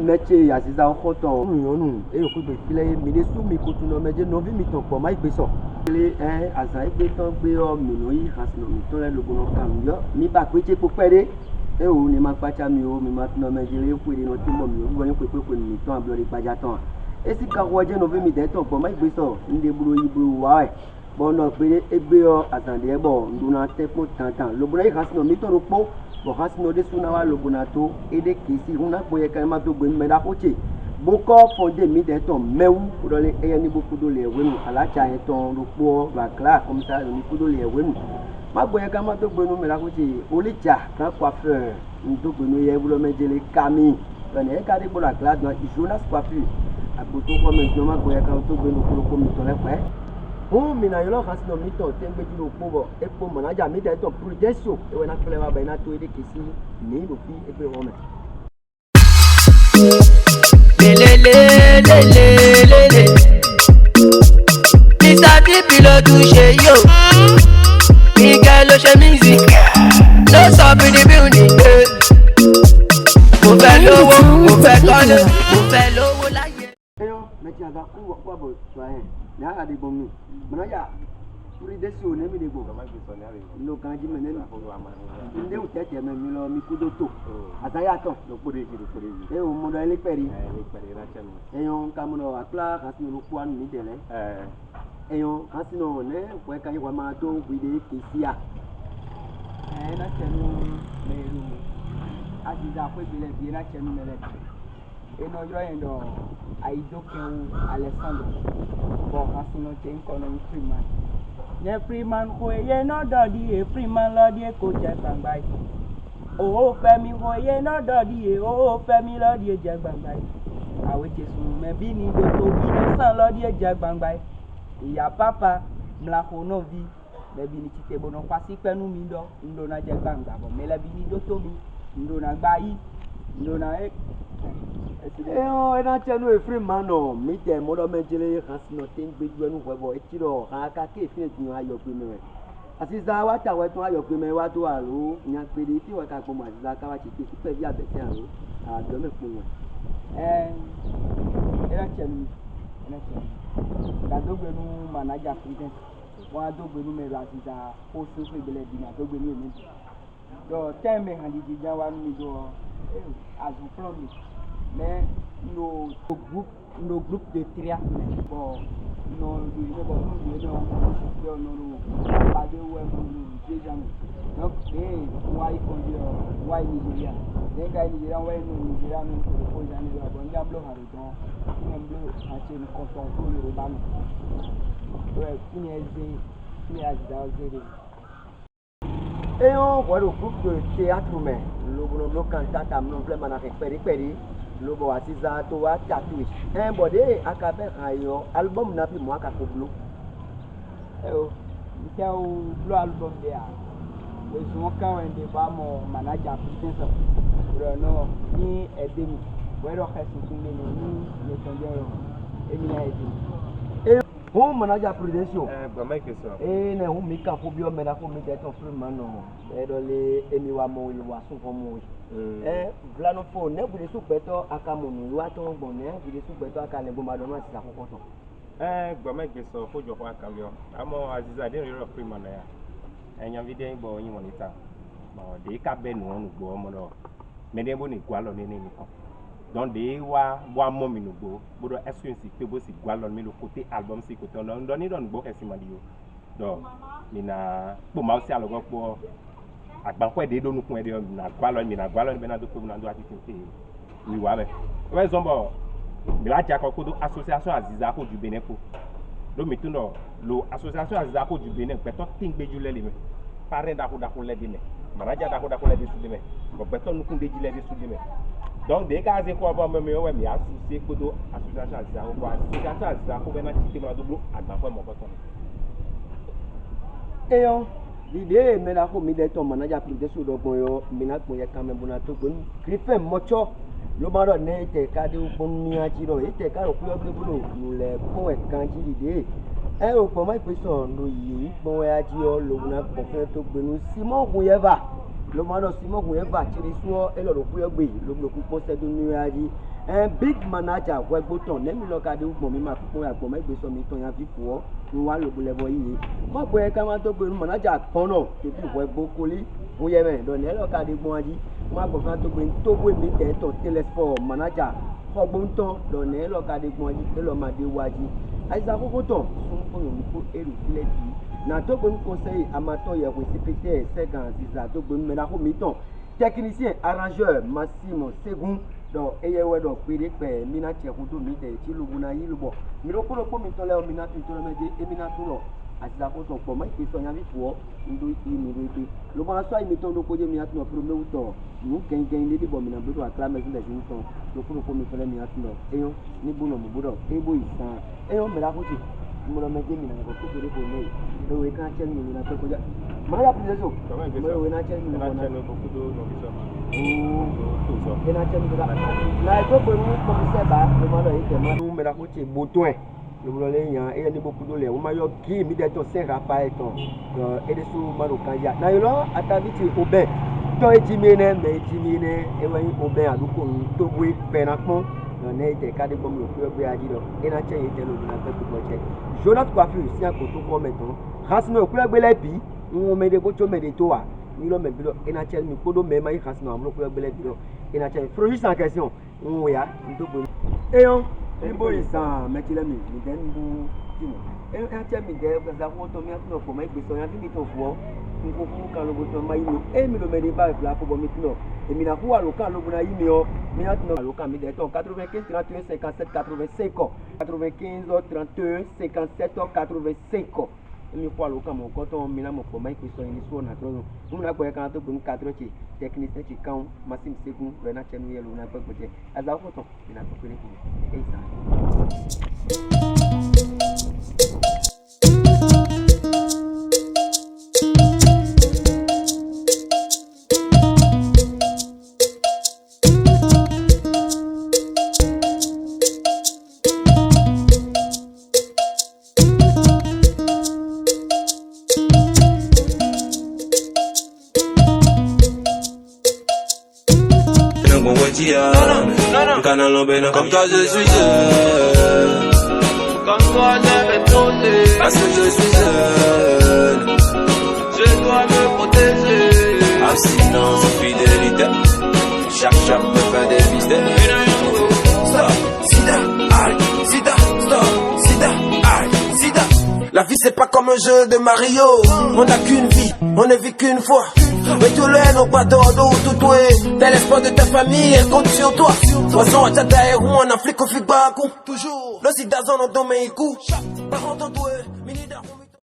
métier Aziza Okoton nous et le coup de filet mi de sous mi kotuno meje novi mi ton po mai gbeso le azan egbe ton gbe o mi no yi hasno mi ton le logo no kam yo mi ba pe che po pere e o ni ma pacha mi o mi ma no meje le ku ri no ti mo mi o bo ni pe mi ton ablo ri paja ton e si ka wo je novi mi de ton po mai gbeso nde buru yi buru wa e bo no pe egbe o azan de bo nduna te po tantan logo no yi hasno mi ton ro po bo hasno de suna wa logo na to e de kisi una po ye kan ma to gbe mi da ko che boko fondé mi de ton mewu dans les ayani beaucoup de les wenu ala cha ton ropo la classe comme ça ni kudo les wenu ma boya kama to gbenu me la ko ti olicha kan coiffeur ndo gbenu ye bulo mejele kami on e ka de bo la classe dans Jonas coiffure aboto ko me ma boya kan to gbenu ko mi to le pe o mi na yo khas no mi to te gbe ju ropo bo e po manager mi de ton projection e we na fele wa ba na to e de kisi ni lo fi e pe o me Lélélélélélélé Mr. Tipi ló touché yo Miguel ló ṣe music ló sọ bí ní building mo fẹ́ lówó, mo fẹ́ kọ́lé, mo fẹ́ lówó láyé. Eyo, meti aga ku wa bo so eh. Na aga de bomi. Manaja puri de si o ne mi de go. Lo kan ji me ne. Nde o tete me mi lo mi kudo to. Ataya to lo pore ji. E o mo do ile peri. La chenu. Eyo ka mo no akla ka si lo ku anu mi dele. Eyo ka si no ne ko e ka yi wa ma to wi de kisia. Na chenu me ru. Aziza ko bele bi na chenu me le. Eno yo endo aidoken Alessandro. Bo hasino chen kono Freeman. Nye Freeman ko ye no dodi e Freeman lo di ko je gbangbai. O Fẹ́mi ko ye no dodi e o Fẹ́mi lo di je gbangbai. Awe Jesu me bi ni do to bi no san lo di je gbangbai. Iya papa mla ko no vi me bi ni tite bono kwasi penu mi do ndo na je gbangba bo me le bi ni do to mi ndo na gba yi ndo na e Eyo na chenu e free man no mi te mo do mejele hasno tin gbe ju enu bo e ti ro aka ke fi ti ayo pe me Aziza wa ta we tun ayo pe me wa to aro nya pe de ti wa ka po Aziza ka wa ti ti pe bi abete aro do me po won era chenu da dogbe nu manager president wa dogbe nu me Aziza o so pe bele bi na dogbe nu mi do time handi di jan wa mi do azu promise mais nos groupes de triathlon bon non pas de ouais déjà donc why Nigeria then guy Nigeria why Nigeria no ko jani do bon jablo ha don mblo ha che ni ko so ko Yoruba no ouais kini eze ni Aziza ozere Eyo wa le groupe de théâtre mais lo cantata non vraiment na peri lobo Aziza to wa tatoué bode akabe ayo album na bi mo aka ko blo nke o blo album dia we so kan when de ba mo manager president no ni edemi we ro khasu kunle ni tonje yo emi na edemi o manager prudential ba mai ke so ne hu mi kan fo bi o me na fo mi de ton free man no do le emi wa mo wa so fo mo vlano fo ne bu de su peto aka mo nu wa to gbon ne bu de su peto aka le bo ma do ma ti akoko to ba mai ke so fo jo kwa ka yo amo Aziza de ro free man ya enya video bo yin monitor ma de ka be nu onu gbo mo do me de bo ni gwa lo ni ko donc de wa bo mo mi nu gbo bo do experience pe bo si gwa lo mi lo côté album si côté on do ni don gbo ke si ma di yo do mi na po ma o si alogo po agbanko de do nu kun e de na gwa lo mi na gwa lo be na do pe na do ati tin wi wa be we zombo mi la ja ko do association Aziza ko ju Benin ko do mi tun do lo association Aziza ko ju Benin pe to tin gbeju le me pare da ko le di me manager da ko le di su di me ko pe to nu kun de ji le di su di me donc de ka ze ko ba me we mi associé ko do association Aziza ko be na ti ma do agbanko mo ko to eyo l'idée me na ko mi de ton manager prudential do gbon yo mi na gbon ye kan me bona to gbon griffin mocho lo ma do ne te ka de gbon ni aji ro te ka ro ku yo gbe bulo nu le kon e kan ji l'idée o po mai pe so no yi gbon e aji o lo na ko fe to gbenu Simon Guyeva lo ma do Simon Guyeva chiri so e lo ro ku yo gbe lo ku po se do ni aji un big manager ouais bouton nem lo ka de mo mi ma ko ya ko me gbe so mi ton ya fi fo mo wa lo le boy yi mo boy ka ma to gbe manager kono to fi boy bokoli mo ye me do ne lo ka de gbon aji mo gbo kan to gbe to gbe mi te to telesport manager ko gbon ton do ne lo ka de gbon aji te lo ma de waji aiza koko ton fun ko yo ko eru file bi na to gbe conseil amateur ye ko secrétaire segan ziza to gbe me na ko mi ton technicien arrangeur Massimo Segun do eye we do pere pe mina che ko do mi de ti lu na yi lu bo mi ro ko mi to le o mina tu to le meje e mina tu lo asiza ko to po mai pe so nya bi fo ndo i mi ro pe lo ma so ai mi to ndo ko je mi atu no pro me uto nu ken ken le de bo mina do acclame de ji to lo ko mi to le mi atu no eyo ni bu no mu bu do e bo isan eyo me la ko ti mo lo meje mina ko ko re bo ne do we kan chen mi mina to ko ja ma ya pile so mo we na chen mi na na chen ko kudo no biso ena chen mi da na to ko mu ko se ba lo ma lo ite ma nu me la ko ti bo to e lo le yan e ni bo kudo le o ma yo ki mi de to se rapa e ton e de su ma lo kan ya na yo lo ataviti obe to e ji mi ne e wa yi obe aduko to bo pe na pon ne ite ka de ko mi o pe aji do ena chen ite lo na pe ko che Jonathan Coiffure si ko to ko meton hasno ku gbe le bi won me de ko to me de to wa ni lo me bi lo ena chen mi ko do me ma yi hasno am lo ku gbe le bi lo ena chen produit sans question won ya ndo bo eyon ni bo isan me ti le mi den bu ti mo ena chen mi de ko za ko to mi atno ko ma gbe so yan mi to fo ko ku kan lo bo to ma yi mi e mi lo me de ba la ko bo mi ti lo èmi na ku wa lo kan lo bu na yi mi o mi atno lo kan mi de to 95 31 57 85 95 31 57 85 mi kwa lo kan mo ko to mi na mo ko mai pe so ni so na to mo na gbe kan to gbe 4 chi technicien chi kan Massimo Segun re na chenu ye lo na gbe je aza ko to mi na ko pe ni e sa Comme toi je suis seul. Comme toi je vais tomber. Parce que je suis seul. Je dois me protéger. Abstinence, fidélité. Chaque me fait des mystères. Stop, sida, aïe, sida, stop, sida, aïe, sida. La vie c'est pas comme un jeu de Mario. On n'a qu'une vie, on ne vit qu'une fois. Mais tout le n'ont pas d'ordre, tout est. T'es l'espoir de ta famille, elle compte sur toi. Poisson à Tataïrou, en Afrique au Figbakou. Toujours. Le sida zone en domaine, coup. Par contre, toi, mini d'arôme.